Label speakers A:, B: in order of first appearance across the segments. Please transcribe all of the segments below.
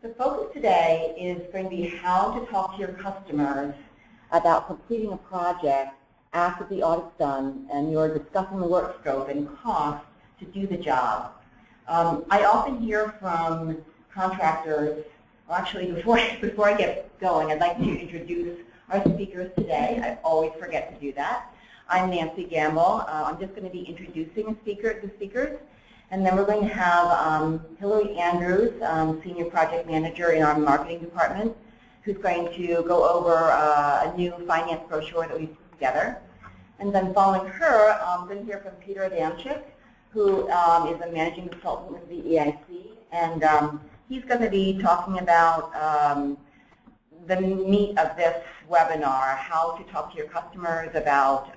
A: The focus today is going to be how to talk to your customers about completing a project after the audit's done and you're discussing the work scope and cost to do the job. I often hear from contractors, well actually before I get going, I'd like to introduce our speakers today. I always forget to do that. I'm Nancy Gamble. I'm just going to be introducing the speakers. And then we're going to have Hillary Andrews, Senior Project Manager in our marketing department, who's going to go over a new finance brochure that we've put together. And then following her, I'm going to hear from Peter Adamczyk, who is a managing consultant with the EIC. And he's going to be talking about the meat of this webinar, how to talk to your customers about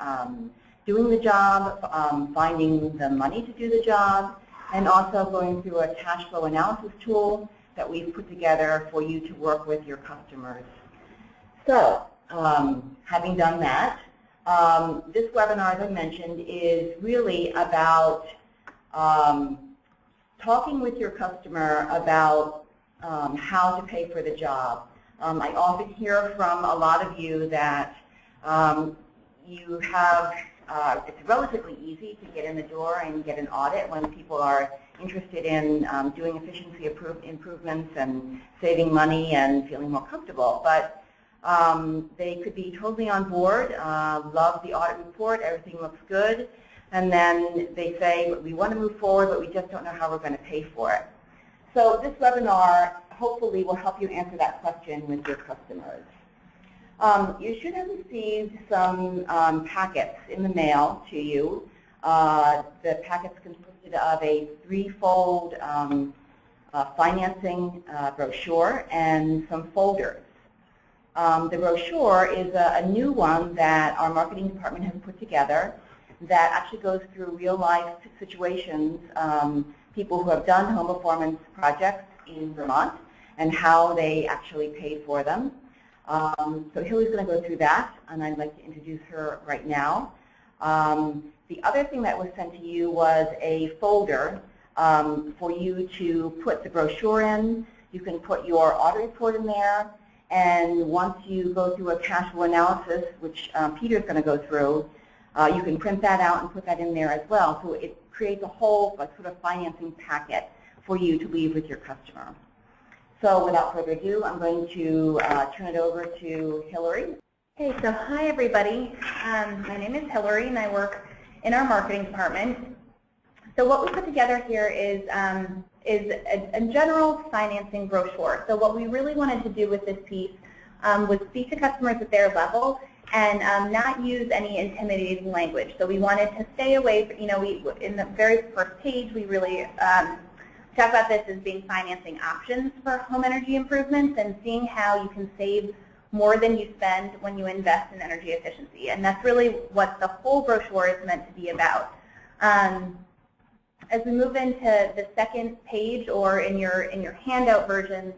A: doing the job, finding the money to do the job, and also going through a cash flow analysis tool that we've put together for you to work with your customers. So, having done that, this webinar, as I mentioned, is really about talking with your customer about how to pay for the job. I often hear from a lot of you that you have it's relatively easy to get in the door and get an audit when people are interested in doing efficiency improvements and saving money and feeling more comfortable. But they could be totally on board, love the audit report, everything looks good, and then they say, we want to move forward, but we just don't know how we're going to pay for it. So this webinar hopefully will help you answer that question with your customers. You should have received some packets in the mail to you. The packets consisted of a threefold financing brochure and some folders. The brochure is a new one that our marketing department has put together that actually goes through real-life situations, people who have done home performance projects in Vermont and how they actually pay for them. So Hillary's going to go through that, and I'd like to introduce her right now. The other thing that was sent to you was a folder for you to put the brochure in. You can put your audit report in there, and once you go through a cash flow analysis, which Peter's going to go through, you can print that out and put that in there as well. So it creates a whole sort of financing packet for you to leave with your customer. So without further ado, I'm going to turn it over to Hillary.
B: Hey, so hi everybody. My name is Hillary and I work in our marketing department. So what we put together here is a general financing brochure. So what we really wanted to do with this piece was speak to customers at their level and not use any intimidating language. So we wanted to stay away from, in the very first page, we really talk about this as being financing options for home energy improvements and seeing how you can save more than you spend when you invest in energy efficiency. And that's really what the whole brochure is meant to be about. As we move into the second page, or in your handout versions,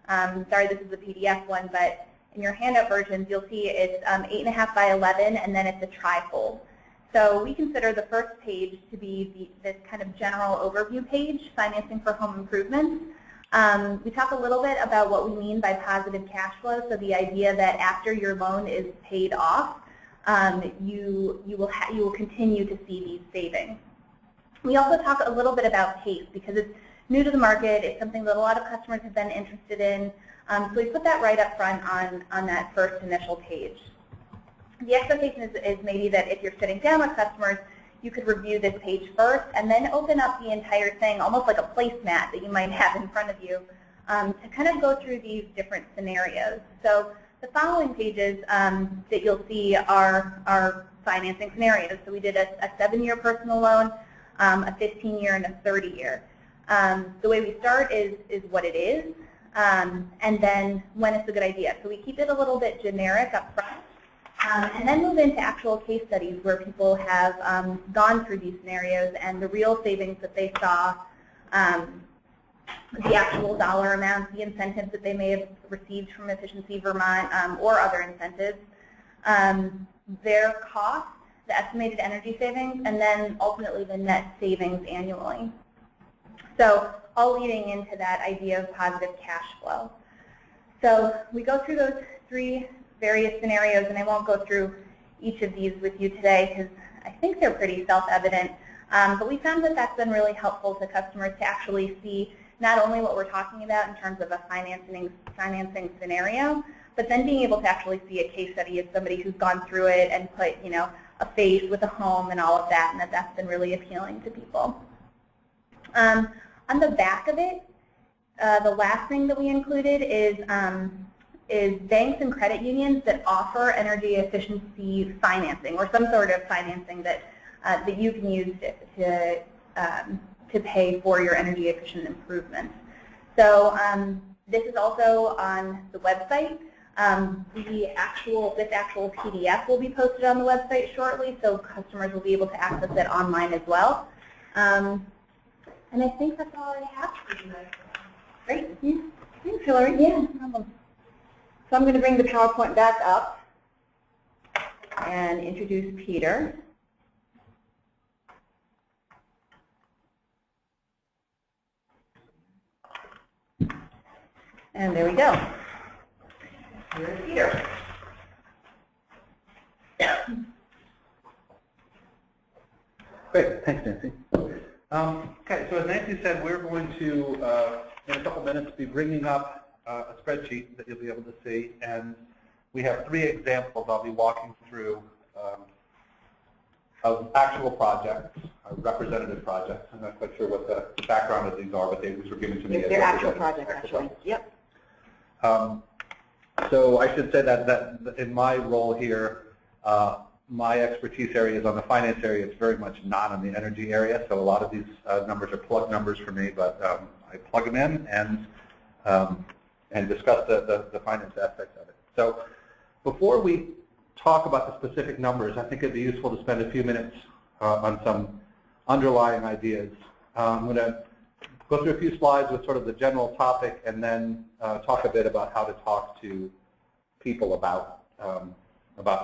B: sorry this is a PDF one, but in your handout versions you'll see it's 8.5 by 11 and then it's a trifold. So we consider the first page to be this kind of general overview page, financing for home improvements. We talk a little bit about what we mean by positive cash flow, so the idea that after your loan is paid off, you will continue to see these savings. We also talk a little bit about pace because it's new to the market. It's something that a lot of customers have been interested in. So we put that right up front on that first initial page. The expectation is maybe that if you're sitting down with customers, you could review this page first and then open up the entire thing, almost like a placemat that you might have in front of you, to kind of go through these different scenarios. So the following pages that you'll see are financing scenarios. So we did a 7-year personal loan, a 15-year, and a 30-year. The way we start is what it is, and then when it's a good idea. So we keep it a little bit generic up front. And then move into actual case studies where people have gone through these scenarios and the real savings that they saw, the actual dollar amounts, the incentives that they may have received from Efficiency Vermont or other incentives, their cost, the estimated energy savings, and then ultimately the net savings annually. So all leading into that idea of positive cash flow. So we go through those 3 various scenarios, and I won't go through each of these with you today because I think they're pretty self-evident. But we found that that's been really helpful to customers to actually see not only what we're talking about in terms of a financing scenario, but then being able to actually see a case study of somebody who's gone through it and put, a face with a home and all of that, and that's been really appealing to people. On the back of it, the last thing that we included is banks and credit unions that offer energy efficiency financing or some sort of financing that you can use to pay for your energy efficient improvements. So this is also on the website. This actual PDF will be posted on the website shortly, so customers will be able to access it online as well. And I think that's all I have for you guys.
A: Great. Thanks, Hillary. Yeah, no problem. So I'm going to bring the PowerPoint back up and introduce Peter. And there we go. Here's Peter.
C: Great, thanks, Nancy. Okay, so as Nancy said, we're going to, in a couple minutes, be bringing up a spreadsheet that you'll be able to see, and we have 3 examples I'll be walking through of actual projects, representative projects. I'm not quite sure what the background of these are, but they were given to me.
A: They're actual projects, actually. Yep.
C: So I should say that in my role here, my expertise area is on the finance area. It's very much not on the energy area. So a lot of these numbers are plug numbers for me, but I plug them in and discuss the finance aspects of it. So before we talk about the specific numbers, I think it'd be useful to spend a few minutes on some underlying ideas. I'm going to go through a few slides with sort of the general topic and then talk a bit about how to talk to people about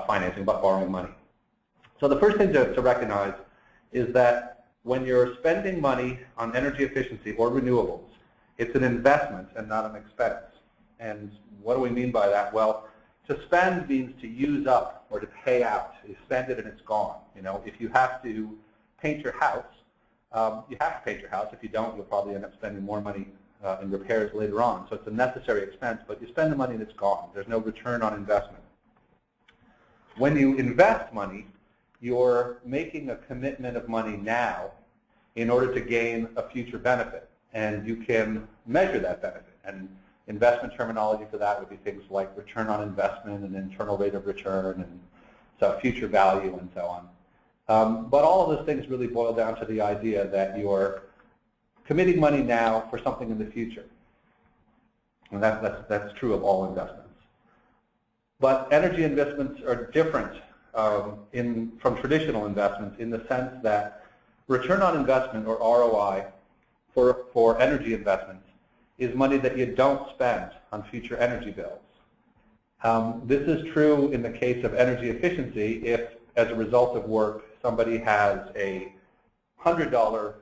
C: financing, about borrowing money. So the first thing to recognize is that when you're spending money on energy efficiency or renewables, it's an investment and not an expense. And what do we mean by that? Well, to spend means to use up or to pay out. You spend it and it's gone. If you have to paint your house, you have to paint your house. If you don't, you'll probably end up spending more money in repairs later on. So it's a necessary expense, but you spend the money and it's gone. There's no return on investment. When you invest money, you're making a commitment of money now in order to gain a future benefit. And you can measure that benefit. And investment terminology for that would be things like return on investment and internal rate of return and so future value and so on. But all of those things really boil down to the idea that you're committing money now for something in the future. And that's true of all investments. But energy investments are different from traditional investments in the sense that return on investment, or ROI, for energy investments is money that you don't spend on future energy bills. This is true in the case of energy efficiency if, as a result of work, somebody has a $100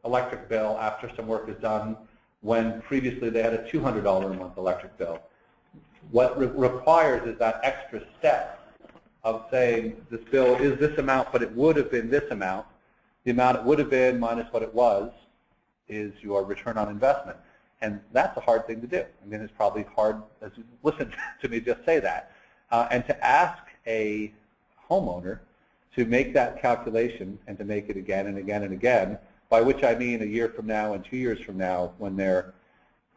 C: electric bill after some work is done when previously they had a $200 a month electric bill. What requires is that extra step of saying this bill is this amount, but it would have been this amount. The amount it would have been minus what it was is your return on investment. And that's a hard thing to do. I mean, it's probably hard, as you listen to me just say that. And to ask a homeowner to make that calculation and to make it again and again and again, by which I mean a year from now and 2 years from now when they're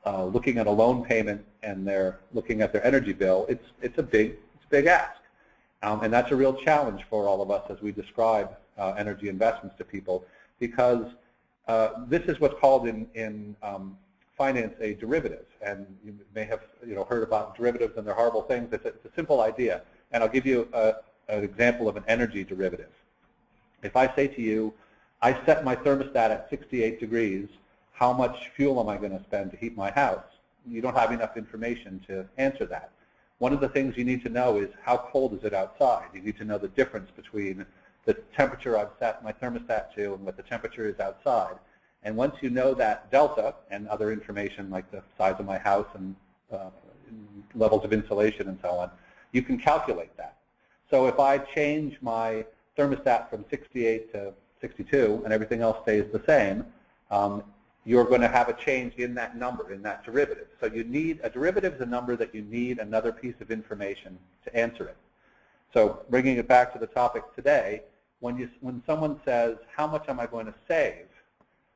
C: looking at a loan payment and they're looking at their energy bill, it's a big ask. And that's a real challenge for all of us as we describe energy investments to people, because this is what's called in finance a derivative. And you may have heard about derivatives and they're horrible things. It's a simple idea. And I'll give you an example of an energy derivative. If I say to you, I set my thermostat at 68 degrees, how much fuel am I going to spend to heat my house? You don't have enough information to answer that. One of the things you need to know is how cold is it outside. You need to know the difference between the temperature I've set my thermostat to and what the temperature is outside. And once you know that delta and other information like the size of my house and levels of insulation and so on, you can calculate that. So if I change my thermostat from 68 to 62 and everything else stays the same, you're going to have a change in that number, in that derivative. So you need, a derivative is a number that you need another piece of information to answer it. So bringing it back to the topic today, when someone says, how much am I going to save,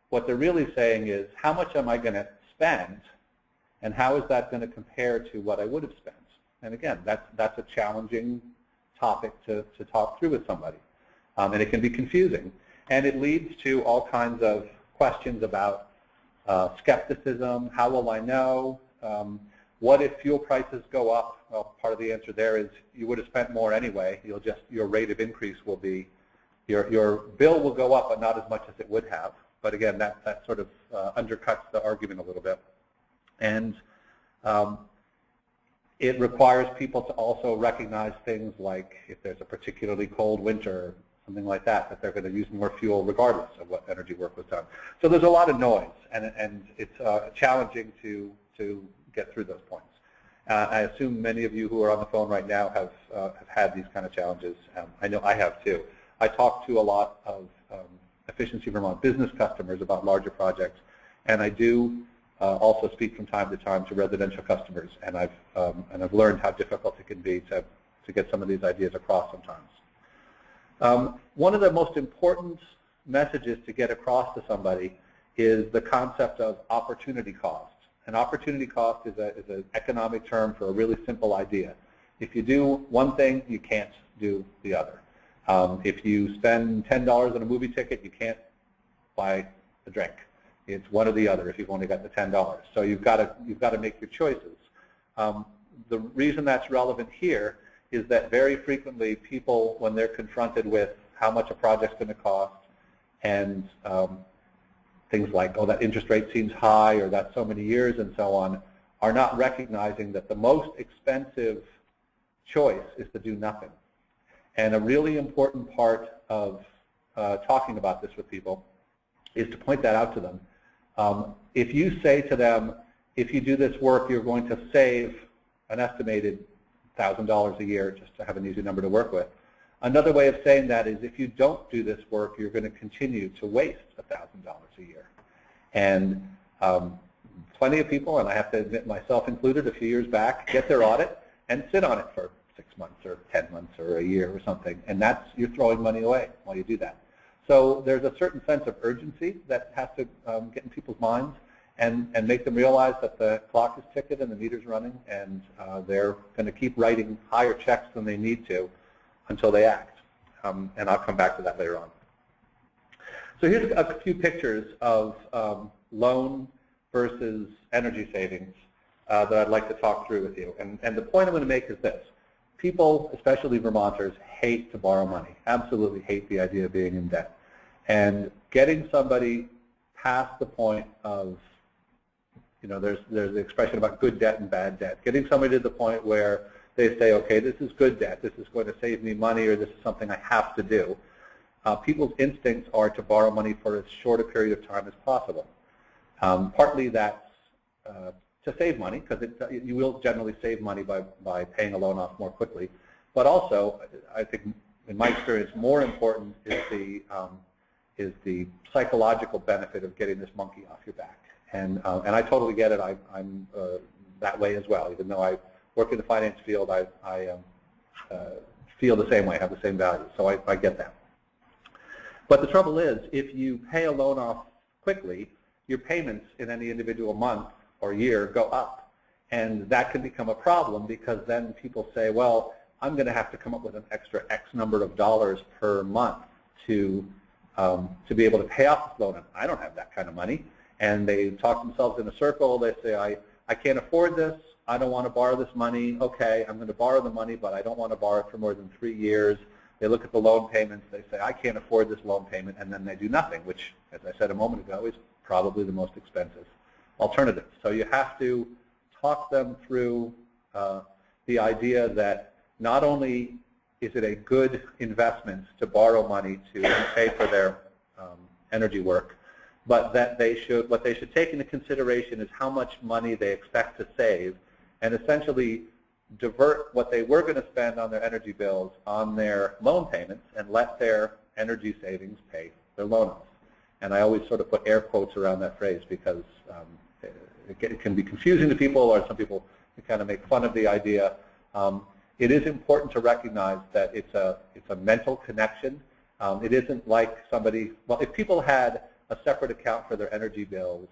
C: what they're really saying is, how much am I going to spend, and how is that going to compare to what I would have spent? And again, that's a challenging topic to talk through with somebody. And it can be confusing. And it leads to all kinds of questions about skepticism, how will I know, what if fuel prices go up? Well, part of the answer there is you would have spent more anyway. Your rate of increase will be, your bill will go up, but not as much as it would have. But again, that sort of undercuts the argument a little bit. And it requires people to also recognize things like if there's a particularly cold winter, something like that they're going to use more fuel regardless of what energy work was done. So there's a lot of noise, and it's challenging to get through those points. I assume many of you who are on the phone right now have had these kind of challenges. I know I have too. I talk to a lot of Efficiency Vermont business customers about larger projects, and I do also speak from time to time to residential customers, and I've learned how difficult it can be to get some of these ideas across sometimes. One of the most important messages to get across to somebody is the concept of opportunity cost. And opportunity cost is an economic term for a really simple idea. If you do one thing, you can't do the other. If you spend $10 on a movie ticket, you can't buy a drink. It's one or the other if you've only got the $10. So you've got to make your choices. The reason that's relevant here is that very frequently people, when they're confronted with how much a project's going to cost and things like, oh, that interest rate seems high or that's so many years and so on, are not recognizing that the most expensive choice is to do nothing. And a really important part of talking about this with people is to point that out to them. If you say to them, if you do this work, you're going to save an estimated $1,000 a year, just to have an easy number to work with. Another way of saying that is if you don't do this work, you're going to continue to waste $1,000 a year. And plenty of people, and I have to admit myself included, a few years back, get their audit and sit on it for 6 months or 10 months or a year or something, and you're throwing money away while you do that. So there's a certain sense of urgency that has to get in people's minds and make them realize that the clock is ticking and the meter's running, and they're going to keep writing higher checks than they need to until they act. And I'll come back to that later on. So here's a few pictures of loan versus energy savings that I'd like to talk through with you. And the point I'm going to make is this. People, especially Vermonters, hate to borrow money, absolutely hate the idea of being in debt. And getting somebody past the point of, there's the expression about good debt and bad debt. Getting somebody to the point where they say, okay, this is good debt, this is going to save me money, or this is something I have to do. People's instincts are to borrow money for as short a period of time as possible. Partly that's to save money, because you will generally save money by paying a loan off more quickly. But also, I think, in my experience, more important is the psychological benefit of getting this monkey off your back. And I totally get it. I'm that way as well. Even though I work in the finance field, I feel the same way, have the same values. So I get that. But the trouble is, if you pay a loan off quickly, your payments in any individual month or year go up. And that can become a problem, because then people say, well, I'm going to have to come up with an extra X number of dollars per month to be able to pay off this loan. And I don't have that kind of money. And they talk themselves in a circle. They say, I can't afford this. I don't want to borrow this money. Okay, I'm going to borrow the money, but I don't want to borrow it for more than 3 years. They look at the loan payments. They say, I can't afford this loan payment. And then they do nothing, which, as I said a moment ago, is probably the most expensive alternative. So you have to talk them through the idea that not only is it a good investment to borrow money to pay for their energy work, but that what they should take into consideration is how much money they expect to save, and essentially divert what they were going to spend on their energy bills on their loan payments and let their energy savings pay their loan off. And I always sort of put air quotes around that phrase because it can be confusing to people, or some people kind of make fun of the idea. It is important to recognize that it's a mental connection. It isn't like somebody, well, if people had a separate account for their energy bills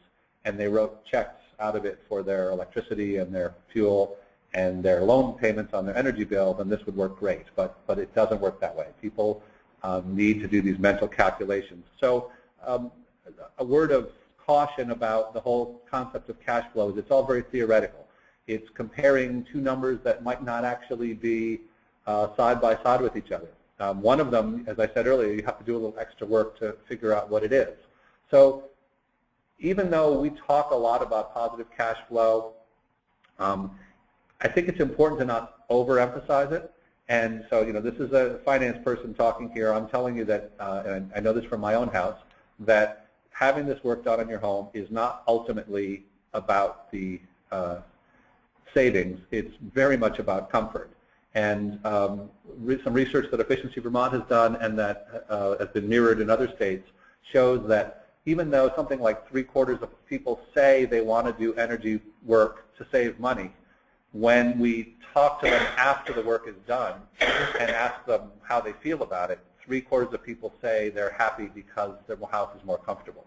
C: and they wrote checks out of it for their electricity and their fuel and their loan payments on their energy bill, then this would work great. But it doesn't work that way. People need to do these mental calculations. So a word of caution about the whole concept of cash flow is it's all very theoretical. It's comparing two numbers that might not actually be side by side with each other. One of them, as I said earlier, you have to do a little extra work to figure out what it is. So even though we talk a lot about positive cash flow, I think it's important to not overemphasize it. And so, you know, this is a finance person talking here. I'm telling you that, and I know this from my own house, that having this work done on your home is not ultimately about the savings. It's very much about comfort. And some research that Efficiency Vermont has done and that has been mirrored in other states shows that even though something like 3/4 of people say they want to do energy work to save money, when we talk to them after the work is done and ask them how they feel about it, 3/4 of people say they're happy because their house is more comfortable.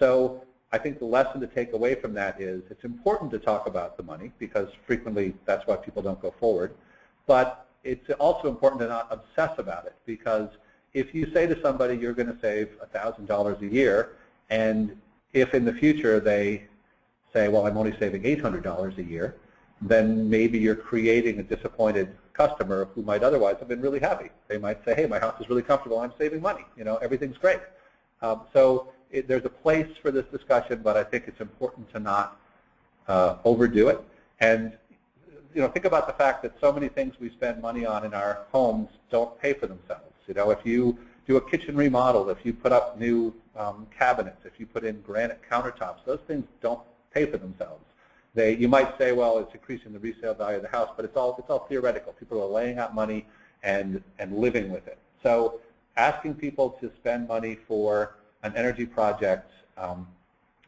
C: So I think the lesson to take away from that is it's important to talk about the money because frequently that's why people don't go forward. But it's also important to not obsess about it, because if you say to somebody you're going to save $1,000 a year, and if in the future they say, well, I'm only saving $800 a year, then maybe you're creating a disappointed customer who might otherwise have been really happy. They might say, hey, my house is really comfortable, I'm saving money, you know, everything's great. There's a place for this discussion, but I think it's important to not overdo it. And you know, think about the fact that so many things we spend money on in our homes don't pay for themselves. You know, if you do a kitchen remodel, if you put up new cabinets, if you put in granite countertops, those things don't pay for themselves. You might say, well, it's increasing the resale value of the house, but it's all theoretical. People are laying out money and living with it. So asking people to spend money for an energy project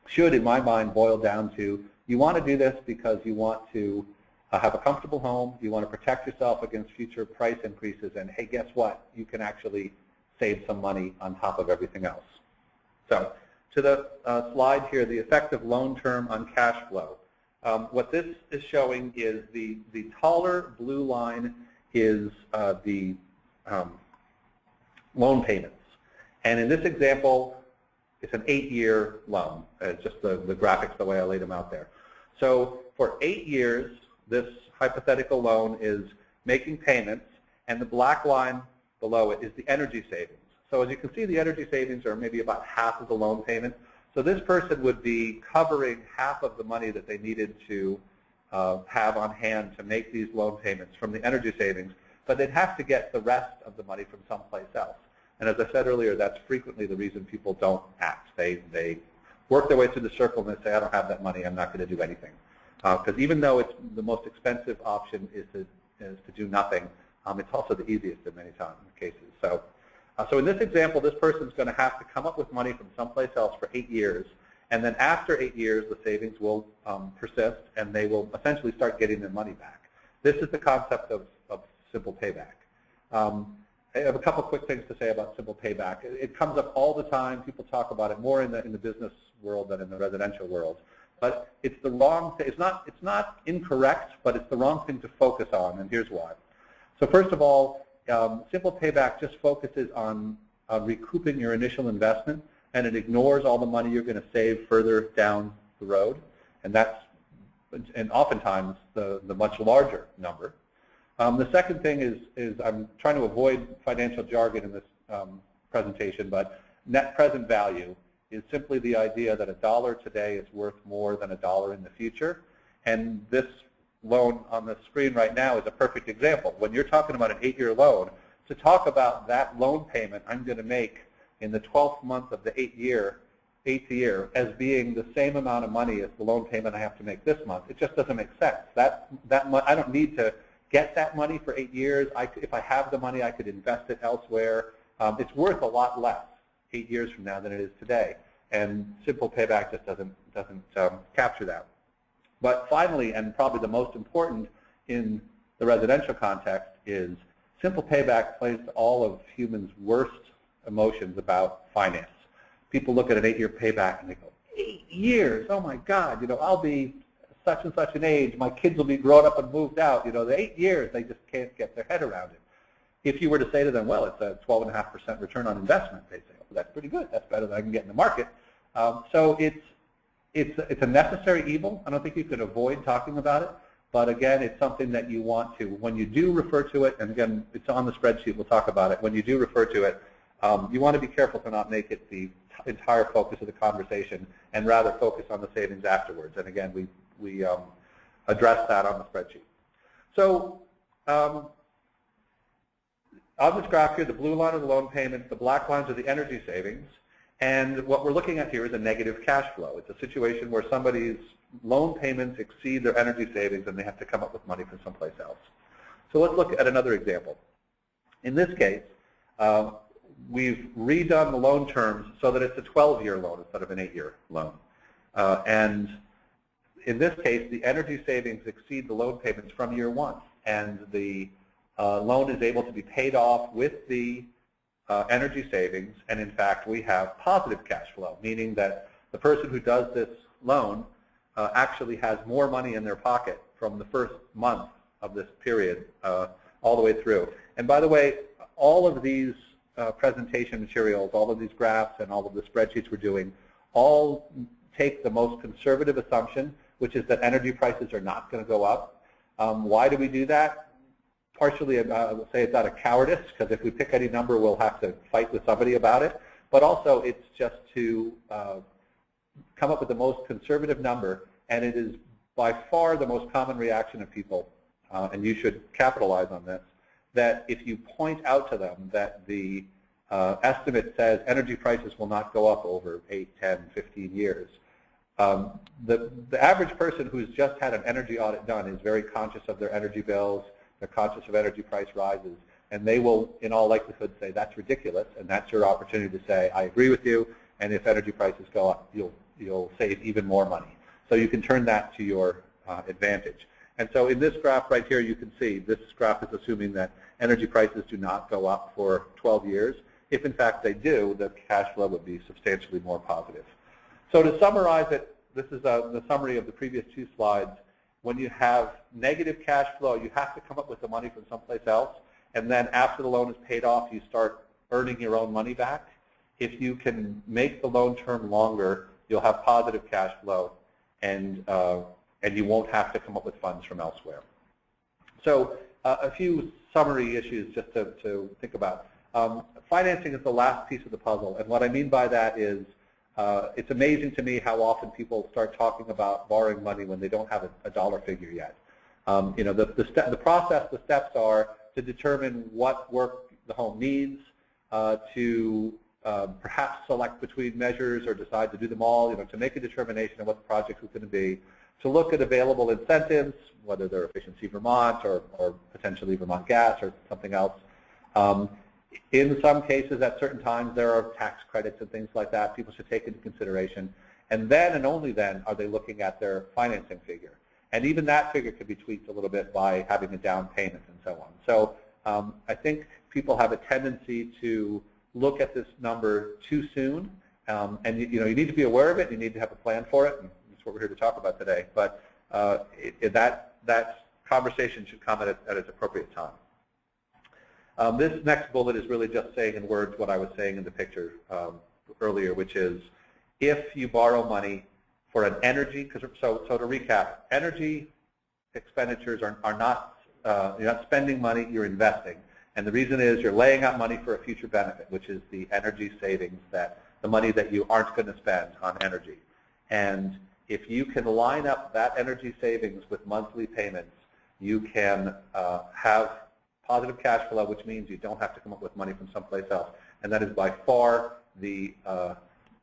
C: should, in my mind, boil down to you want to do this because you want to have a comfortable home, you want to protect yourself against future price increases, and hey, guess what? You can actually save some money on top of everything else. So to the slide here, the effect of loan term on cash flow. What this is showing is the taller blue line is the loan payments. And in this example, it's an 8-year loan. It's just the graphics, the way I laid them out there. So for 8 years, this hypothetical loan is making payments, and the black line below it is the energy savings. So as you can see, the energy savings are maybe about half of the loan payment. So this person would be covering half of the money that they needed to have on hand to make these loan payments from the energy savings, but they'd have to get the rest of the money from someplace else. And as I said earlier, that's frequently the reason people don't act. They work their way through the circle and they say, I don't have that money, I'm not going to do anything. Because even though it's the most expensive option is to do nothing, it's also the easiest in many cases. So in this example, this person's going to have to come up with money from someplace else for 8 years, and then after 8 years, the savings will persist, and they will essentially start getting their money back. This is the concept of simple payback. I have a couple quick things to say about simple payback. It comes up all the time. People talk about it more in the business world than in the residential world. But it's the wrong thing. It's not incorrect, but it's the wrong thing to focus on, and here's why. So first of all, simple payback just focuses on recouping your initial investment, and it ignores all the money you're going to save further down the road, and oftentimes the much larger number. The second thing is I'm trying to avoid financial jargon in this presentation, but net present value is simply the idea that $1 today is worth more than $1 in the future. And this loan on the screen right now is a perfect example. When you're talking about an 8-year loan, to talk about that loan payment I'm going to make in the 12th month of the 8th year eighth year as being the same amount of money as the loan payment I have to make this month. It just doesn't make sense. I don't need to get that money for 8 years. If I have the money, I could invest it elsewhere. It's worth a lot less 8 years from now than it is today, and simple payback just doesn't capture that. But finally, and probably the most important in the residential context, is simple payback plays to all of humans' worst emotions about finance. People look at an 8-year payback and they go, 8 years, oh my God, I'll be such and such an age, my kids will be grown up and moved out. The 8 years, they just can't get their head around it. If you were to say to them, well, it's a 12.5% return on investment, they say, oh, that's pretty good, that's better than I can get in the market. So it's a necessary evil. I don't think you could avoid talking about it, but again, it's something that you want to, when you do refer to it, and again, it's on the spreadsheet, we'll talk about it, when you do refer to it, you want to be careful to not make it the entire focus of the conversation and rather focus on the savings afterwards. And again, we address that on the spreadsheet. So on this graph here, the blue line are the loan payments, the black lines are the energy savings, and what we're looking at here is a negative cash flow. It's a situation where somebody's loan payments exceed their energy savings and they have to come up with money from someplace else. So let's look at another example. In this case, we've redone the loan terms so that it's a 12-year loan instead of an 8-year loan. And in this case, the energy savings exceed the loan payments from year one, and the loan is able to be paid off with the energy savings, and in fact, we have positive cash flow, meaning that the person who does this loan actually has more money in their pocket from the first month of this period all the way through. And by the way, all of these presentation materials, all of these graphs, and all of the spreadsheets we're doing, all take the most conservative assumption, which is that energy prices are not going to go up. Why do we do that? Partially, I would say it's out of cowardice, because if we pick any number, we'll have to fight with somebody about it. But also, it's just to come up with the most conservative number, and it is by far the most common reaction of people, and you should capitalize on this, that if you point out to them that the estimate says energy prices will not go up over 8, 10, 15 years, the average person who's just had an energy audit done is very conscious of their energy bills, they're conscious of energy price rises, and they will, in all likelihood, say that's ridiculous, and that's your opportunity to say, I agree with you, and if energy prices go up, you'll save even more money. So you can turn that to your advantage. And so in this graph right here, you can see this graph is assuming that energy prices do not go up for 12 years. If in fact they do, the cash flow would be substantially more positive. So to summarize it, this is the summary of the previous 2 slides. When you have negative cash flow, you have to come up with the money from someplace else, and then after the loan is paid off, you start earning your own money back. If you can make the loan term longer, you'll have positive cash flow, and you won't have to come up with funds from elsewhere. So a few summary issues just to think about. Financing is the last piece of the puzzle, and what I mean by that is it's amazing to me how often people start talking about borrowing money when they don't have a dollar figure yet. The process, the steps are to determine what work the home needs, to perhaps select between measures or decide to do them all, to make a determination of what the project is going to be, to look at available incentives, whether they're Efficiency Vermont or potentially Vermont Gas or something else. In some cases, at certain times, there are tax credits and things like that people should take into consideration. And then and only then are they looking at their financing figure. And even that figure could be tweaked a little bit by having a down payment and so on. So I think people have a tendency to look at this number too soon. And you need to be aware of it. You need to have a plan for it. And that's what we're here to talk about today. But that conversation should come at its appropriate time. This next bullet is really just saying in words what I was saying in the picture earlier, which is if you borrow money for an energy, so to recap, energy expenditures are not, you're not spending money, you're investing. And the reason is you're laying out money for a future benefit, which is the energy savings, the money that you aren't going to spend on energy. And if you can line up that energy savings with monthly payments, you can have positive cash flow, which means you don't have to come up with money from someplace else. And that is by far the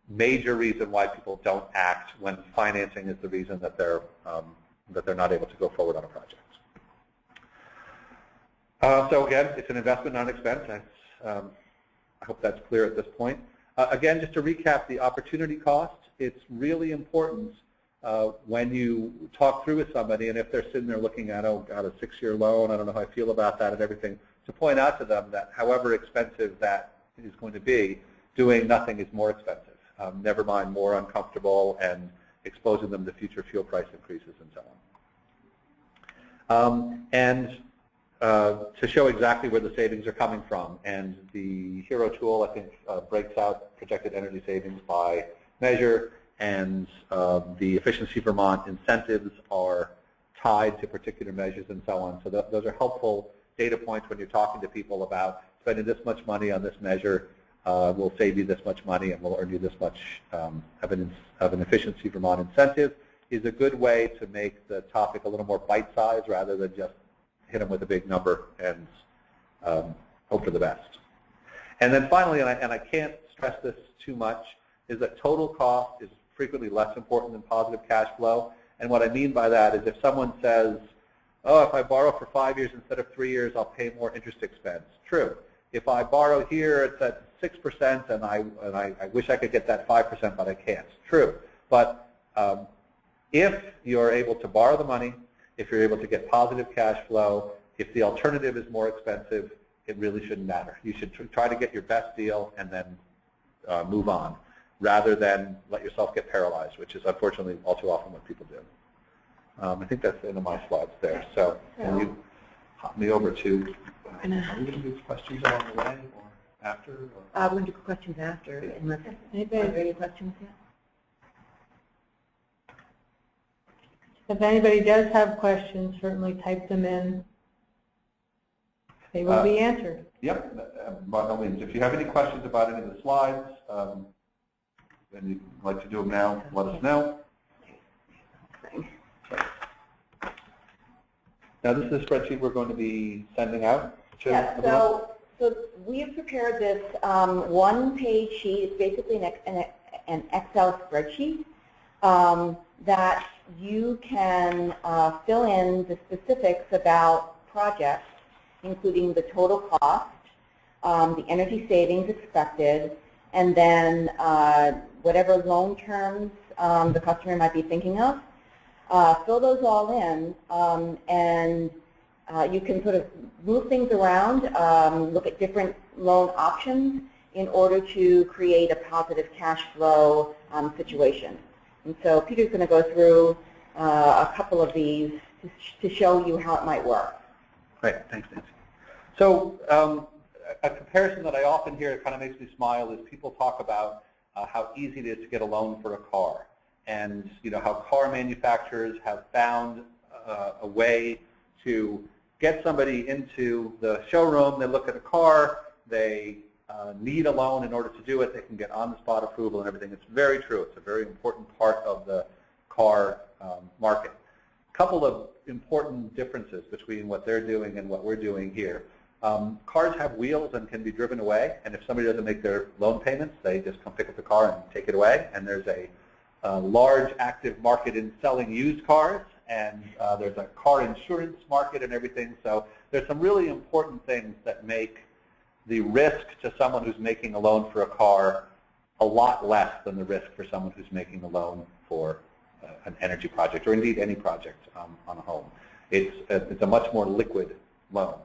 C: major reason why people don't act when financing is the reason that they're not able to go forward on a project. So again, it's an investment, not an expense. I hope that's clear at this point. Again, just to recap the opportunity cost, it's really important when you talk through with somebody, and if they're sitting there looking at, oh God, a 6-year loan, I don't know how I feel about that and everything, to point out to them that however expensive that is going to be, doing nothing is more expensive. Never mind more uncomfortable and exposing them to future fuel price increases and so on. To show exactly where the savings are coming from. And the HERO tool, I think, breaks out projected energy savings by measure, and the Efficiency Vermont incentives are tied to particular measures and so on. So those are helpful data points when you're talking to people about spending this much money on this measure will save you this much money and will earn you this much of an Efficiency Vermont incentive, is a good way to make the topic a little more bite-sized rather than just hit them with a big number and hope for the best. And then finally, and I can't stress this too much, is that total cost is frequently less important than positive cash flow. And what I mean by that is if someone says, oh, if I borrow for 5 years instead of 3 years, I'll pay more interest expense. True. If I borrow here, it's at 6%, and I wish I could get that 5%, but I can't. True. But if you're able to borrow the money, if you're able to get positive cash flow, if the alternative is more expensive, it really shouldn't matter. You should try to get your best deal and then move on, rather than let yourself get paralyzed, which is unfortunately all too often what people do. I think that's the end of my slides there. So can you hop me over to, are we going to do questions along the way or after?
A: We're going to do questions after. Unless anybody have any questions yet?
D: If anybody does have questions, certainly type them in. They will be answered.
C: Yep, by no means. If you have any questions about any of the slides, and you'd like to do them now, let us know. Now this is a spreadsheet we're going to be sending out to everyone?
A: So we have prepared this one-page sheet. It's basically an Excel spreadsheet that you can fill in the specifics about projects, including the total cost, the energy savings expected, and then whatever loan terms the customer might be thinking of. Fill those all in, and you can sort of move things around, look at different loan options in order to create a positive cash flow situation. And so Peter's going to go through a couple of these to show you how it might work.
C: Great, thanks, Nancy. So a comparison that I often hear that kind of makes me smile is people talk about how easy it is to get a loan for a car, and how car manufacturers have found a way to get somebody into the showroom. They look at a car, they need a loan in order to do it. They can get on-the-spot approval and everything. It's very true. It's a very important part of the car market. A couple of important differences between what they're doing and what we're doing here. Cars have wheels and can be driven away, and if somebody doesn't make their loan payments, they just come pick up the car and take it away. And there's a large active market in selling used cars, and there's a car insurance market and everything. So there's some really important things that make the risk to someone who's making a loan for a car a lot less than the risk for someone who's making a loan for an energy project, or indeed any project on a home. It's a much more liquid loan.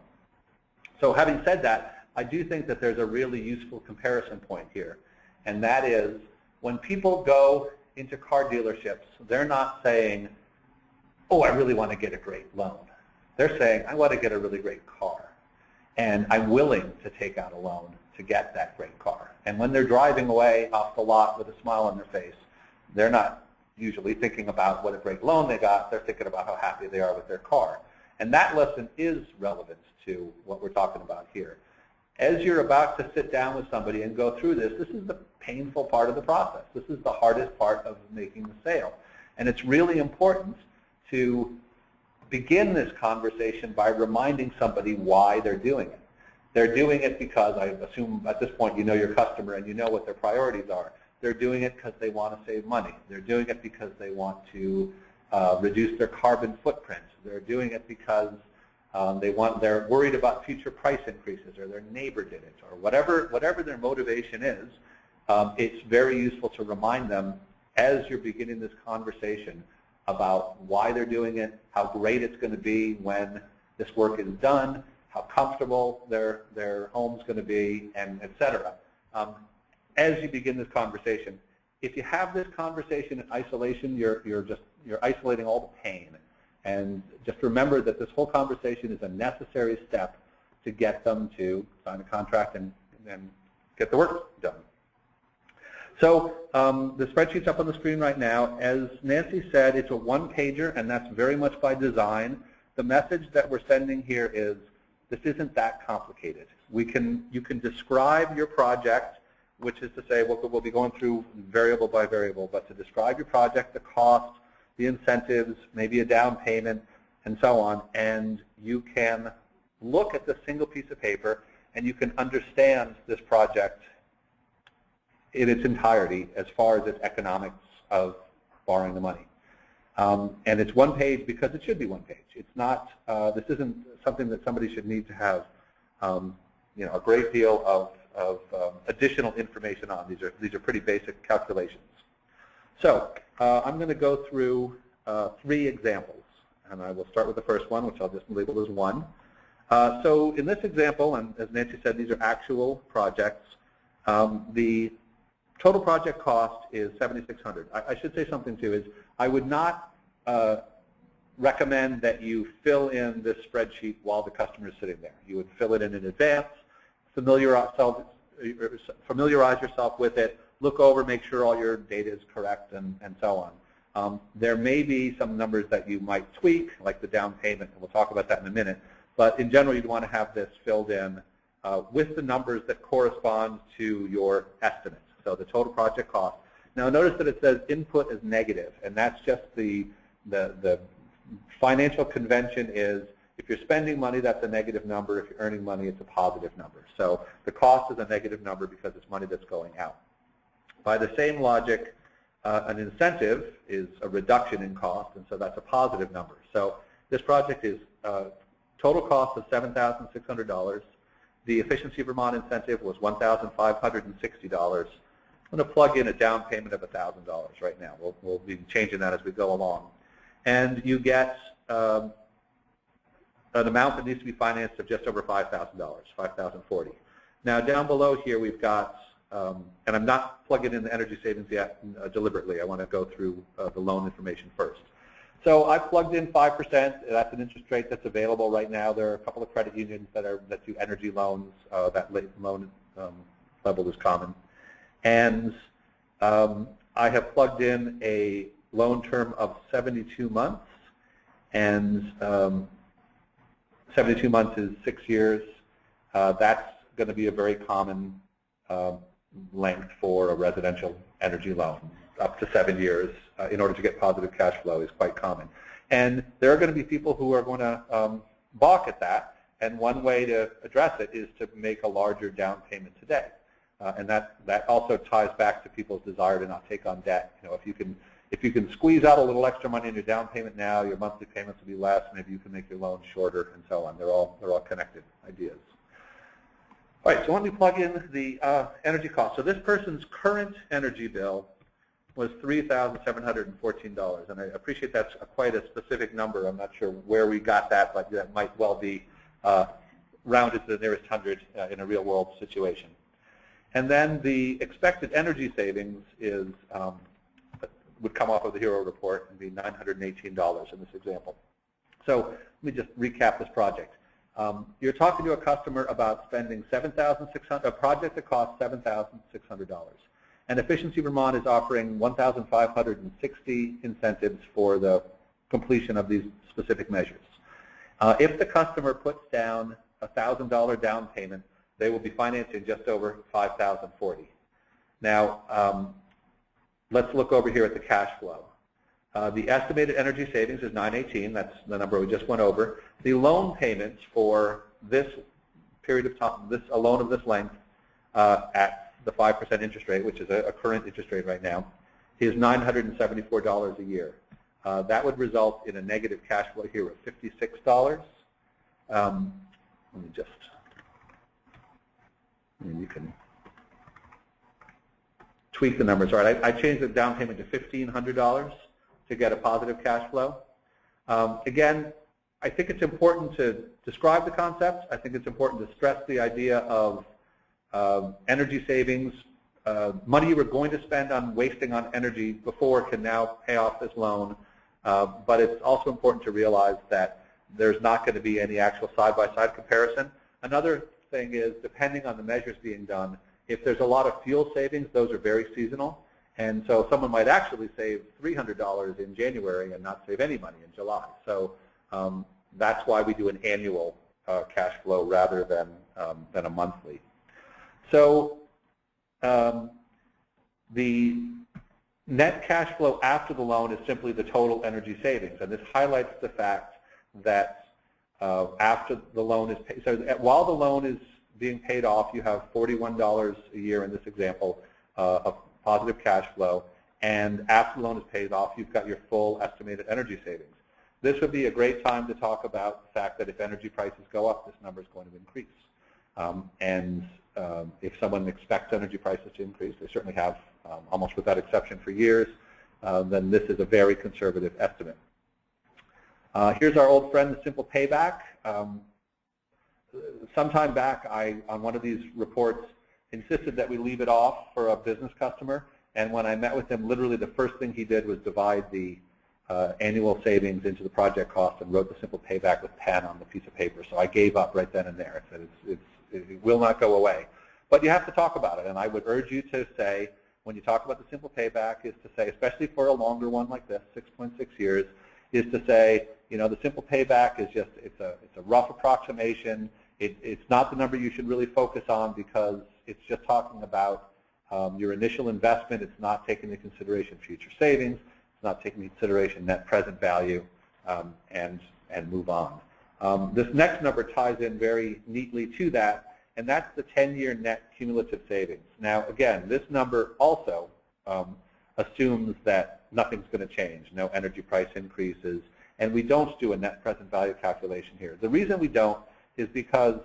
C: So having said that, I do think that there's a really useful comparison point here, and that is when people go into car dealerships, they're not saying, oh, I really want to get a great loan. They're saying, I want to get a really great car, and I'm willing to take out a loan to get that great car. And when they're driving away off the lot with a smile on their face, they're not usually thinking about what a great loan they got. They're thinking about how happy they are with their car. And that lesson is relevant to what we're talking about here. As you're about to sit down with somebody and go through this, this is the painful part of the process. This is the hardest part of making the sale. And it's really important to begin this conversation by reminding somebody why they're doing it. They're doing it because, I assume at this point you know your customer and you know what their priorities are. they're doing it because they want to save money. They're doing it because they want to reduce their carbon footprint. They're doing it because they're worried about future price increases, or their neighbor did it, or whatever their motivation is. It's very useful to remind them as you're beginning this conversation about why they're doing it, how great it's going to be when this work is done, how comfortable their home's going to be, and et cetera. As you begin this conversation, if you have this conversation in isolation, you're isolating all the pain. And just remember that this whole conversation is a necessary step to get them to sign a contract and get the work done. So the spreadsheet's up on the screen right now. As Nancy said, it's a one-pager, and that's very much by design. The message that we're sending here is this isn't that complicated. You can describe your project, which is to say we'll be going through variable by variable, but to describe your project, the cost, the incentives, maybe a down payment, and so on, and you can look at this single piece of paper and you can understand this project in its entirety as far as its economics of borrowing the money. And it's one page because it should be one page. It's not, this isn't something that somebody should need to have a great deal of additional information on. These are pretty basic calculations. So I'm going to go through 3 examples, and I will start with the first one, which I'll just label as 1. So in this example, and as Nancy said, these are actual projects. The total project cost is $7,600. I should say something too, is I would not recommend that you fill in this spreadsheet while the customer is sitting there. You would fill it in advance, familiarize yourself with it, look over, make sure all your data is correct, and so on. There may be some numbers that you might tweak, like the down payment, and we'll talk about that in a minute. But in general, you'd want to have this filled in with the numbers that correspond to your estimate. So the total project cost. Now notice that it says input is negative, and that's just the financial convention is if you're spending money, that's a negative number. If you're earning money, it's a positive number. So the cost is a negative number because it's money that's going out. By the same logic, an incentive is a reduction in cost, and so that's a positive number. So this project is total cost of $7,600. The Efficiency Vermont incentive was $1,560. I'm going to plug in a down payment of $1,000 right now. We'll be changing that as we go along. And you get an amount that needs to be financed of just over $5,000, $5,040. Now down below here we've got, and I'm not plugging in the energy savings yet deliberately. I want to go through the loan information first. So I plugged in 5%. That's an interest rate that's available right now. There are a couple of credit unions that do energy loans. That loan level is common. And I have plugged in a loan term of 72 months. And 72 months is 6 years. That's going to be a very common length for a residential energy loan. Up to 7 years in order to get positive cash flow is quite common. And there are going to be people who are going to balk at that, and one way to address it is to make a larger down payment today. And that also ties back to people's desire to not take on debt. You know, if you can squeeze out a little extra money in your down payment now, your monthly payments will be less. Maybe you can make your loan shorter, and so on. They're all connected ideas. All right, so let me plug in the energy cost. So this person's current energy bill was $3,714, and I appreciate that's quite a specific number. I'm not sure where we got that, but that might well be rounded to the nearest hundred in a real-world situation. And then the expected energy savings is would come off of the HERO report and be $918 in this example. So let me just recap this project. You're talking to a customer about spending $7,600, a project that costs $7,600. And Efficiency Vermont is offering 1,560 incentives for the completion of these specific measures. If the customer puts down a $1,000 down payment, they will be financing just over $5,040. Now, let's look over here at the cash flow. The estimated energy savings is $918. That's the number we just went over. The loan payments for this period of time, a loan of this length, at the 5% interest rate, which is a current interest rate right now, is $974 a year. That would result in a negative cash flow here of $56. Let me just, you can tweak the numbers. All right, I changed the down payment to $1,500 to get a positive cash flow. Again, I think it's important to describe the concept. I think it's important to stress the idea of energy savings. Money you were going to spend on wasting on energy before can now pay off this loan. But it's also important to realize that there's not going to be any actual side-by-side comparison. Another thing is, depending on the measures being done, if there's a lot of fuel savings, those are very seasonal. And so someone might actually save $300 in January and not save any money in July. So that's why we do an annual cash flow rather than a monthly. So the net cash flow after the loan is simply the total energy savings. And this highlights the fact that after the loan is paid, so while the loan is being paid off, you have $41 a year in this example of positive cash flow, and after the loan is paid off, you've got your full estimated energy savings. This would be a great time to talk about the fact that if energy prices go up, this number is going to increase. If someone expects energy prices to increase, they certainly have, almost without exception for years, then this is a very conservative estimate. Here's our old friend, the simple payback. Sometime back, on one of these reports, insisted that we leave it off for a business customer, and when I met with him, literally the first thing he did was divide the annual savings into the project cost and wrote the simple payback with pen on the piece of paper. So I gave up right then and there. I said it will not go away. But you have to talk about it, and I would urge you to say, when you talk about the simple payback, is to say, especially for a longer one like this, 6.6 years, is to say, the simple payback is just, it's a rough approximation. It's not the number you should really focus on because it's just talking about your initial investment. It's not taking into consideration future savings. It's not taking into consideration net present value, and move on. This next number ties in very neatly to that, and that's the 10-year net cumulative savings. Now, again, this number also assumes that nothing's going to change, no energy price increases, and we don't do a net present value calculation here. The reason we don't is because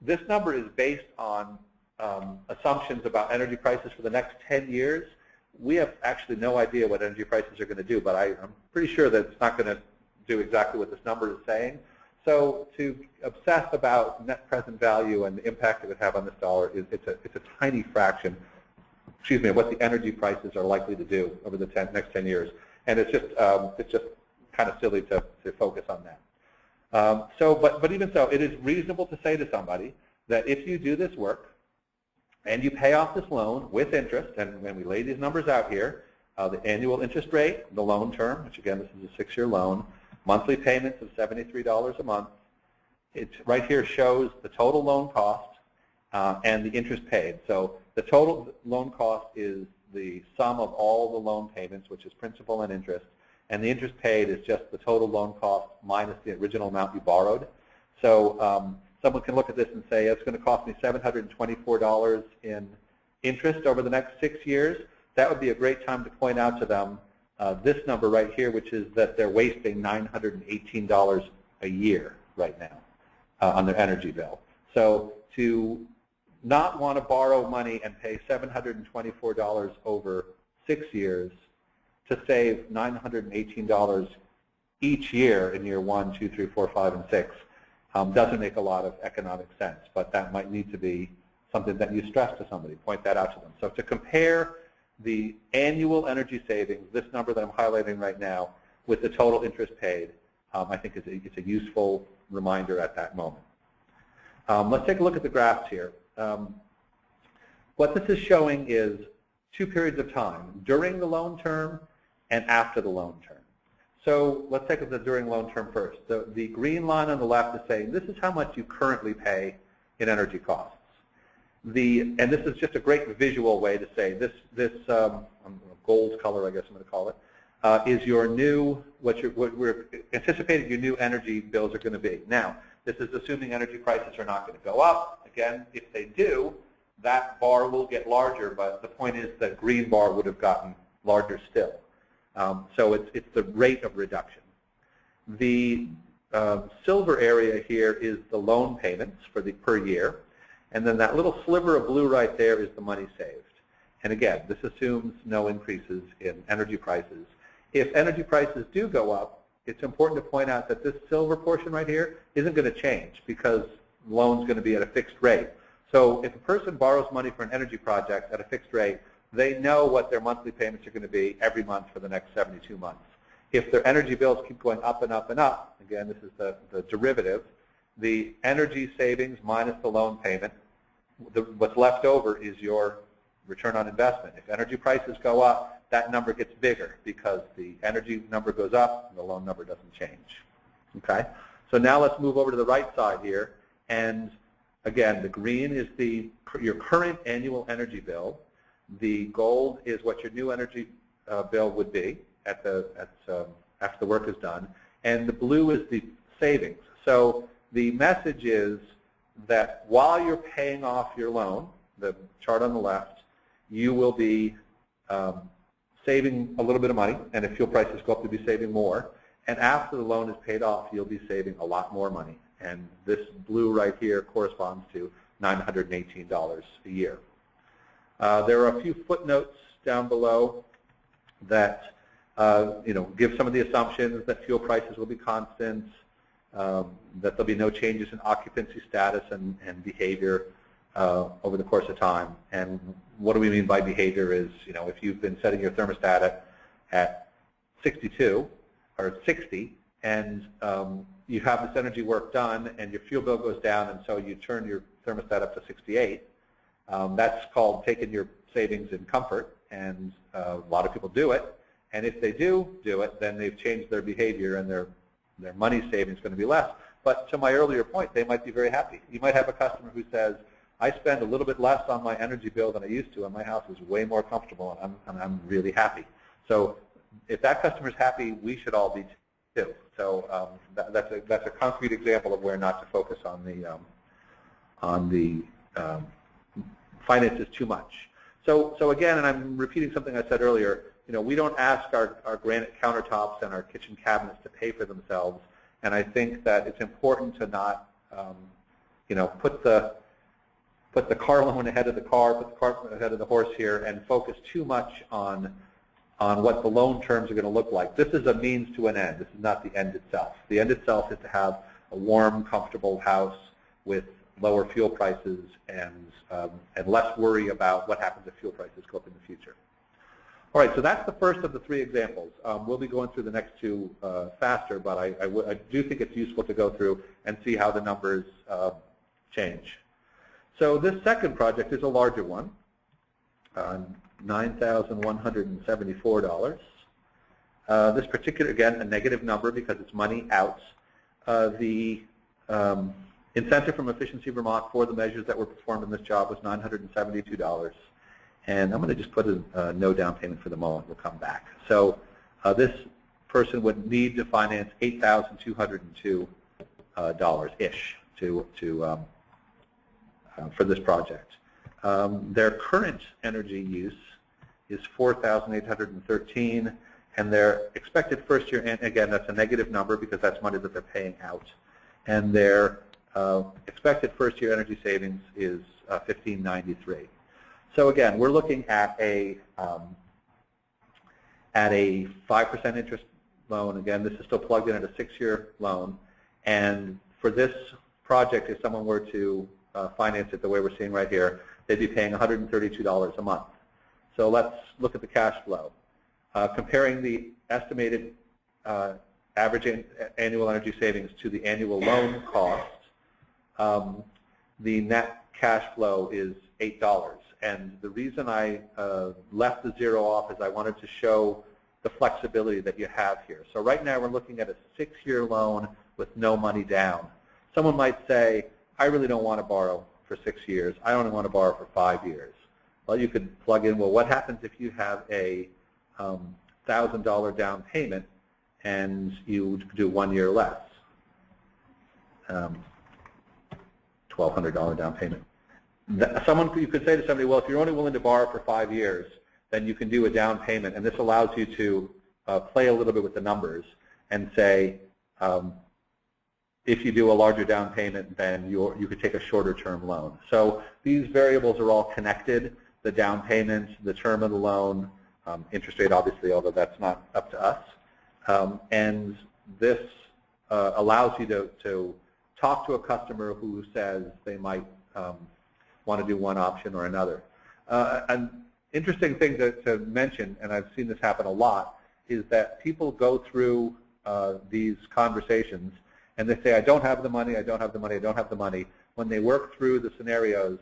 C: this number is based on assumptions about energy prices for the next 10 years. We have actually no idea what energy prices are going to do, but I'm pretty sure that it's not going to do exactly what this number is saying. So to obsess about net present value and the impact it would have on this dollar, it's a tiny fraction, of what the energy prices are likely to do over the next 10 years. And it's just kind of silly to focus on that. But even so, it is reasonable to say to somebody that if you do this work and you pay off this loan with interest, and when we lay these numbers out here, the annual interest rate, the loan term, which again, this is a 6-year loan, monthly payments of $73 a month. It right here shows the total loan cost and the interest paid. So the total loan cost is the sum of all the loan payments, which is principal and interest, and the interest paid is just the total loan cost minus the original amount you borrowed. So someone can look at this and say, it's going to cost me $724 in interest over the next 6 years. That would be a great time to point out to them this number right here, which is that they're wasting $918 a year right now on their energy bill. So to not want to borrow money and pay $724 over 6 years to save $918 each year in year 1, 2, 3, 4, 5, and 6 doesn't make a lot of economic sense, but that might need to be something that you stress to somebody, point that out to them. So to compare the annual energy savings, this number that I'm highlighting right now, with the total interest paid, I think it's a useful reminder at that moment. Let's take a look at the graphs here. What this is showing is 2 periods of time, during the loan term and after the loan term. So let's take the during loan term first. The green line on the left is saying this is how much you currently pay in energy costs. And this is just a great visual way to say this gold color, I guess I'm going to call it, is your new, what we're anticipating your new energy bills are going to be. Now, this is assuming energy prices are not going to go up. Again, if they do, that bar will get larger, but the point is that green bar would have gotten larger still. So it's the rate of reduction. The silver area here is the loan payments for the per year, and then that little sliver of blue right there is the money saved. And again, this assumes no increases in energy prices. If energy prices do go up, it's important to point out that this silver portion right here isn't going to change because the loan's going to be at a fixed rate. So if a person borrows money for an energy project at a fixed rate, they know what their monthly payments are going to be every month for the next 72 months. If their energy bills keep going up and up and up, again, this is the derivative, the energy savings minus the loan payment, what's left over is your return on investment. If energy prices go up, that number gets bigger because the energy number goes up and the loan number doesn't change. Okay? So now let's move over to the right side here. And again, the green is your current annual energy bill. The gold is what your new energy bill would be after the work is done. And the blue is the savings. So the message is that while you're paying off your loan, the chart on the left, you will be saving a little bit of money, and if fuel prices go up, you'll be saving more. And after the loan is paid off, you'll be saving a lot more money. And this blue right here corresponds to $918 a year. There are a few footnotes down below that give some of the assumptions that fuel prices will be constant, that there'll be no changes in occupancy status and behavior over the course of time. And what do we mean by behavior is, if you've been setting your thermostat at 62 or 60 and you have this energy work done and your fuel bill goes down and so you turn your thermostat up to 68, that's called taking your savings in comfort, and a lot of people do it. And if they do it, then they've changed their behavior and their money savings is going to be less. But to my earlier point, they might be very happy. You might have a customer who says, I spend a little bit less on my energy bill than I used to, and my house is way more comfortable, and I'm really happy. So if that customer's happy, we should all be too. So that's a concrete example of where not to focus on the finances too much. So again, and I'm repeating something I said earlier, we don't ask our granite countertops and our kitchen cabinets to pay for themselves, and I think that it's important to not, put the car loan ahead of the car, put the cart ahead of the horse here, and focus too much on what the loan terms are going to look like. This is a means to an end. This is not the end itself. The end itself is to have a warm, comfortable house with lower fuel prices and less worry about what happens if fuel prices go up in the future. All right, so that's the first of the three examples. We'll be going through the next two faster, but I do think it's useful to go through and see how the numbers change. So this second project is a larger one, $9,174. This particular, again, a negative number because it's money out. The incentive from Efficiency Vermont for the measures that were performed in this job was $972. And I'm going to just put a no down payment for the moment. We'll come back. So this person would need to finance $8,202-ish for this project. Their current energy use is $4,813, and their expected first year, and again, that's a negative number because that's money that they're paying out, and their expected first year energy savings is $1,593. So again, we're looking at a 5% interest loan. Again, this is still plugged in at a 6-year loan, and for this project, if someone were to finance it the way we're seeing right here, they'd be paying $132 a month. So let's look at the cash flow. Comparing the estimated average annual energy savings to the annual loan cost, the net cash flow is $8. And the reason I left the zero off is I wanted to show the flexibility that you have here. So right now we're looking at a 6-year loan with no money down. Someone might say, I really don't want to borrow for 6 years. I only want to borrow for 5 years. Well, you could plug in, well, what happens if you have a $1,000 down payment and you do 1 year less? $1,200 down payment. You could say to somebody, well, if you're only willing to borrow for 5 years, then you can do a down payment, and this allows you to play a little bit with the numbers and say, if you do a larger down payment, then you could take a shorter term loan. So these variables are all connected: the down payment, the term of the loan, interest rate, obviously, although that's not up to us. And this allows you to talk to a customer who says they might want to do one option or another. An interesting thing to mention, and I've seen this happen a lot, is that people go through these conversations and they say, I don't have the money, I don't have the money, I don't have the money. When they work through the scenarios,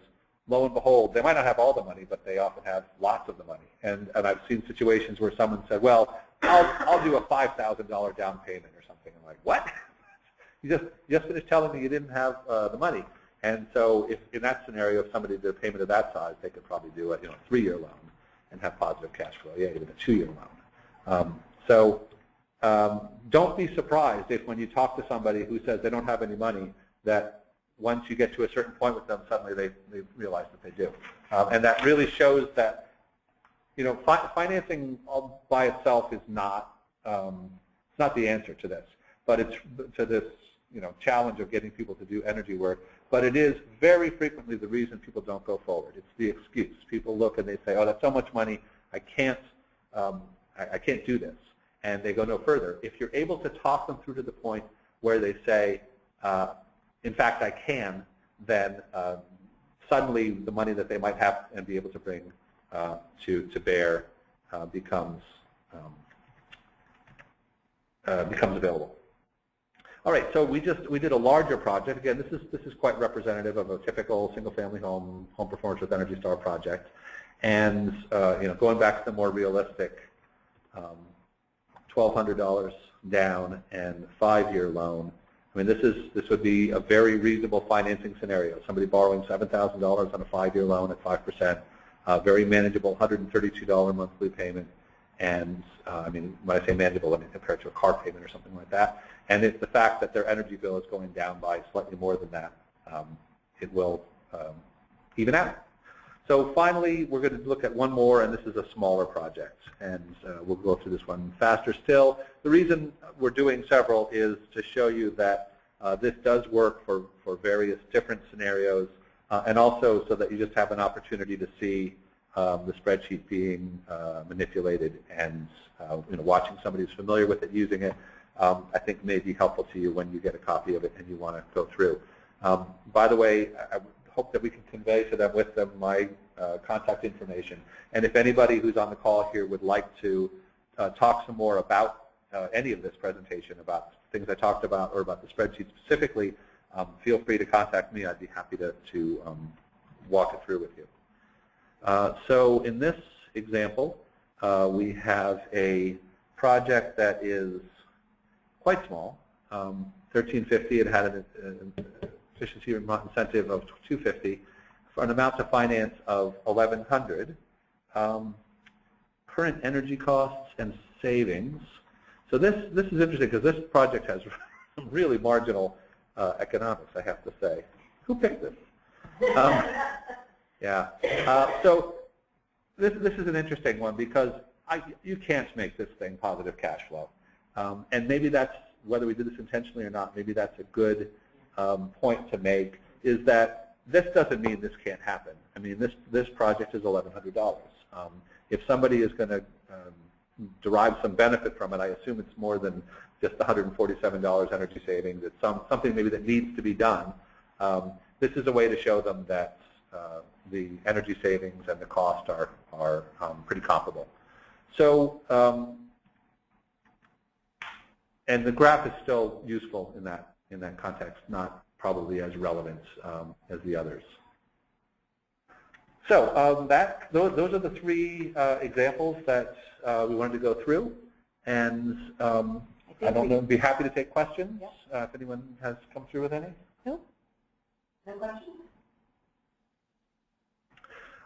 C: lo and behold, they might not have all the money, but they often have lots of the money. And I've seen situations where someone said, well, I'll do a $5,000 down payment or something. I'm like, what? You just finished telling me you didn't have the money. And so if in that scenario, if somebody did a payment of that size, they could probably do a 3-year loan and have positive cash flow. Yeah, even a 2-year loan. Don't be surprised if when you talk to somebody who says they don't have any money, that once you get to a certain point with them, suddenly they realize that they do. And that really shows that financing all by itself is not it's not the answer to this, but it's to this challenge of getting people to do energy work. But it is very frequently the reason people don't go forward. It's the excuse. People look and they say, oh, that's so much money, I can't do this. And they go no further. If you're able to talk them through to the point where they say, in fact, I can, then suddenly the money that they might have and be able to bring to bear becomes available. All right, so we did a larger project. Again, this is quite representative of a typical single-family home performance with Energy Star project. And going back to the more realistic, $1,200 down and 5-year loan. I mean, this would be a very reasonable financing scenario. Somebody borrowing $7,000 on a 5-year loan at 5%, very manageable $132 monthly payment. And I mean, when I say manageable, I mean compared to a car payment or something like that. And it's the fact that their energy bill is going down by slightly more than that. It will even out. So finally, we're going to look at one more, and this is a smaller project. And we'll go through this one faster still. The reason we're doing several is to show you that this does work for various different scenarios, and also so that you just have an opportunity to see the spreadsheet being manipulated, and watching somebody who's familiar with it using it, I think may be helpful to you when you get a copy of it and you want to go through. By the way, I hope that we can convey to them with them my contact information. And if anybody who's on the call here would like to talk some more about any of this presentation, about things I talked about or about the spreadsheet specifically, feel free to contact me. I'd be happy to walk it through with you. So in this example, we have a project that is quite small, $1,350. It had an efficiency incentive of $250 for an amount to finance of $1,100. Current energy costs and savings. So this is interesting because this project has some really marginal economics, I have to say. Who picked this? Yeah. So this is an interesting one because you can't make this thing positive cash flow. And maybe that's, whether we did this intentionally or not, maybe that's a good point to make, is that this doesn't mean this can't happen. I mean, this project is $1,100. If somebody is going to derive some benefit from it, I assume it's more than just the $147 energy savings. It's something maybe that needs to be done. This is a way to show them that the energy savings and the cost are pretty comparable. So, and the graph is still useful in that context, not probably as relevant as the others. So those are the three examples that we wanted to go through, and I don't know. I'd be happy to take questions if anyone has come through with any.
A: No. No questions?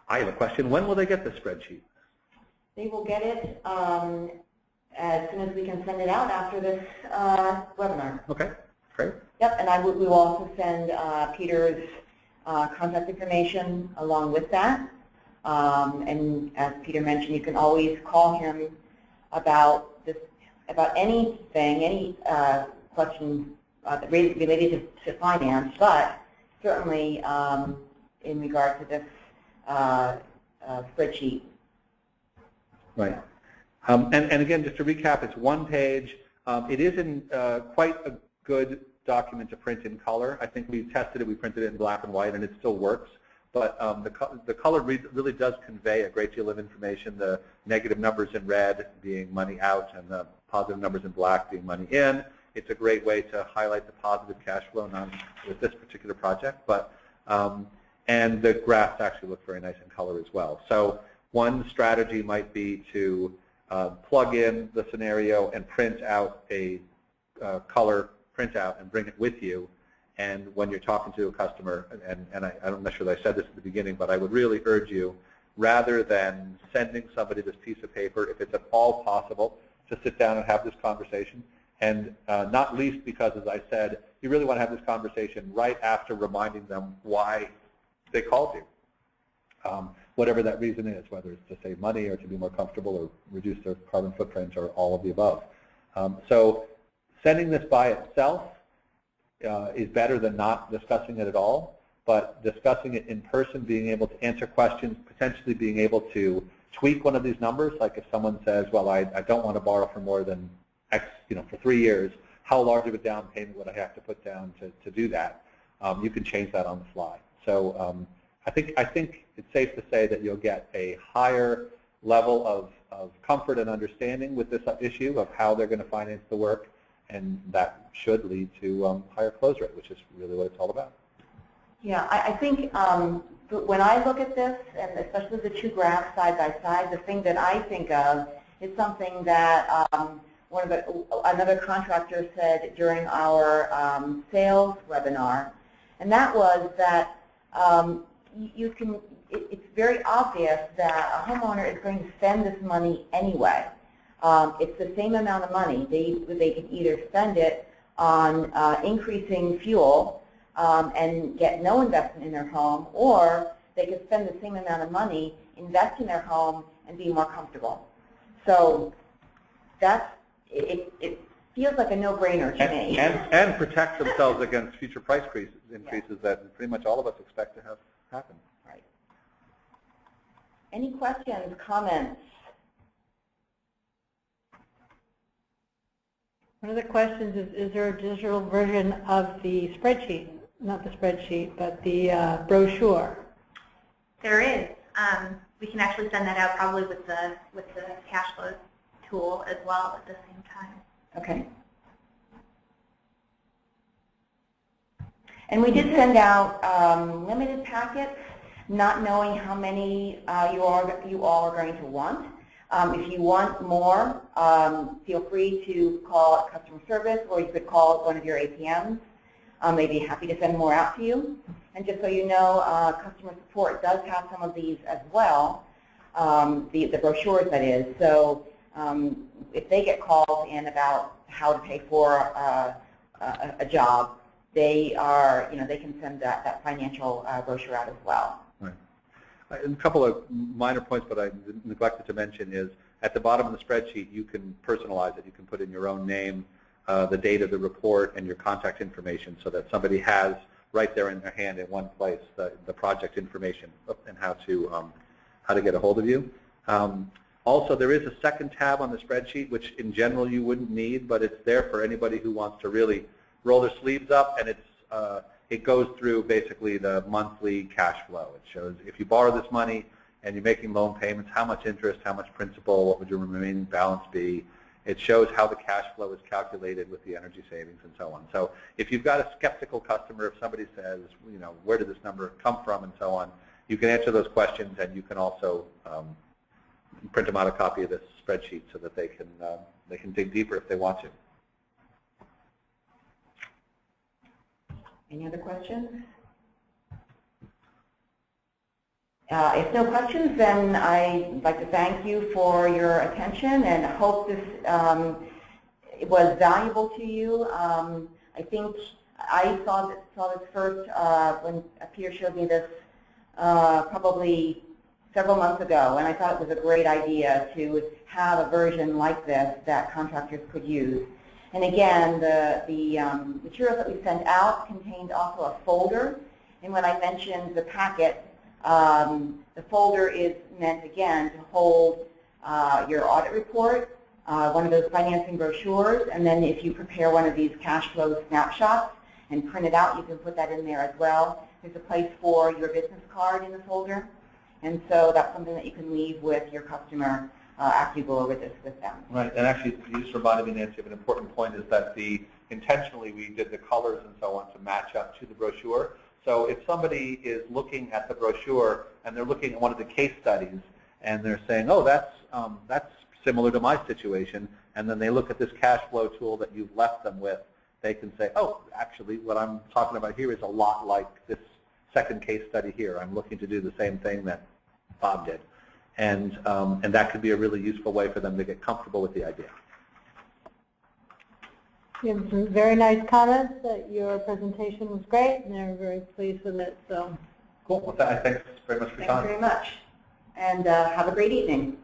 C: I have a question. When will they get the spreadsheet?
A: They will get it as soon as we can send it out after this webinar.
C: Okay, great.
A: Yep, and we will also send Peter's contact information along with that. And as Peter mentioned, you can always call him about this, about anything, any questions related to finance, but certainly in regard to this spreadsheet.
C: Right. And again, just to recap, it's one page. It is in quite a good document to print in color. I think we tested it, we printed it in black and white, and it still works. But the color really does convey a great deal of information, the negative numbers in red being money out and the positive numbers in black being money in. It's a great way to highlight the positive cash flow, not with this particular project, but and the graphs actually look very nice in color as well. So one strategy might be to plug in the scenario and print out a color printout and bring it with you. And when you're talking to a customer, and I'm not sure that I said this at the beginning, but I would really urge you, rather than sending somebody this piece of paper, if it's at all possible, to sit down and have this conversation. And not least because, as I said, you really want to have this conversation right after reminding them why they called you. Whatever that reason is, whether it's to save money or to be more comfortable or reduce their carbon footprint or all of the above. So sending this by itself is better than not discussing it at all, but discussing it in person, being able to answer questions, potentially being able to tweak one of these numbers, like if someone says, well, I don't want to borrow for more than X, for 3 years, how large of a down payment would I have to put down to do that? You can change that on the fly. So I think it's safe to say that you'll get a higher level of comfort and understanding with this issue of how they're going to finance the work, and that should lead to higher close rate, which is really what it's all about.
A: Yeah, I think when I look at this, and especially the two graphs side by side, the thing that I think of is something that another contractor said during our sales webinar, and that was that it's very obvious that a homeowner is going to spend this money anyway. It's the same amount of money. They can either spend it on increasing fuel and get no investment in their home, or they could spend the same amount of money, invest in their home, and be more comfortable. So it feels like a no-brainer to me.
C: And protect themselves against future price increases that pretty much all of us expect to have happen.
A: Right. Any questions, comments?
D: One of the questions is there a digital version of the spreadsheet? Not the spreadsheet, but the brochure.
B: There is. We can actually send that out probably with the cash flow tool as well at the same time.
A: Okay. And we did send out limited packets, not knowing how many you all are going to want. If you want more, feel free to call customer service, or you could call one of your APMs. They'd be happy to send more out to you. And just so you know, customer support does have some of these as well, the brochures, that is. So if they get called in about how to pay for a job, they can send that financial brochure out as well.
C: Right. A couple of minor points, but I neglected to mention is at the bottom of the spreadsheet, you can personalize it. You can put in your own name, the date of the report, and your contact information, so that somebody has right there in their hand in one place the project information and how to get a hold of you. Also, there is a second tab on the spreadsheet, which in general you wouldn't need, but it's there for anybody who wants to really roll their sleeves up, and it goes through basically the monthly cash flow. It shows if you borrow this money and you're making loan payments, how much interest, how much principal, what would your remaining balance be. It shows how the cash flow is calculated with the energy savings and so on. So if you've got a skeptical customer, if somebody says, where did this number come from and so on, you can answer those questions, and you can also print them out a copy of this spreadsheet so that they can dig deeper if they want to.
A: Any other questions? If no questions, then I'd like to thank you for your attention and hope this was valuable to you. I think I saw this first when Peter showed me this probably several months ago, and I thought it was a great idea to have a version like this that contractors could use. And again, the materials that we sent out contained also a folder. And when I mentioned the packet, the folder is meant, again, to hold your audit report, one of those financing brochures, and then if you prepare one of these cash flow snapshots and print it out, you can put that in there as well. There's a place for your business card in the folder, and so that's something that you can leave with your customer after you go over this with them.
C: Right, and actually you just reminded me, Nancy, of an important point is that intentionally we did the colors and so on to match up to the brochure. So if somebody is looking at the brochure and they're looking at one of the case studies and they're saying, oh, that's similar to my situation, and then they look at this cash flow tool that you've left them with, they can say, oh, actually what I'm talking about here is a lot like this second case study here. I'm looking to do the same thing that Bob did. And that could be a really useful way for them to get comfortable with the idea.
D: You have some very nice comments that your presentation was great, and they're very pleased with it. So
C: Cool. Well, thanks very much for your time.
A: Thank you very much. And have a great evening.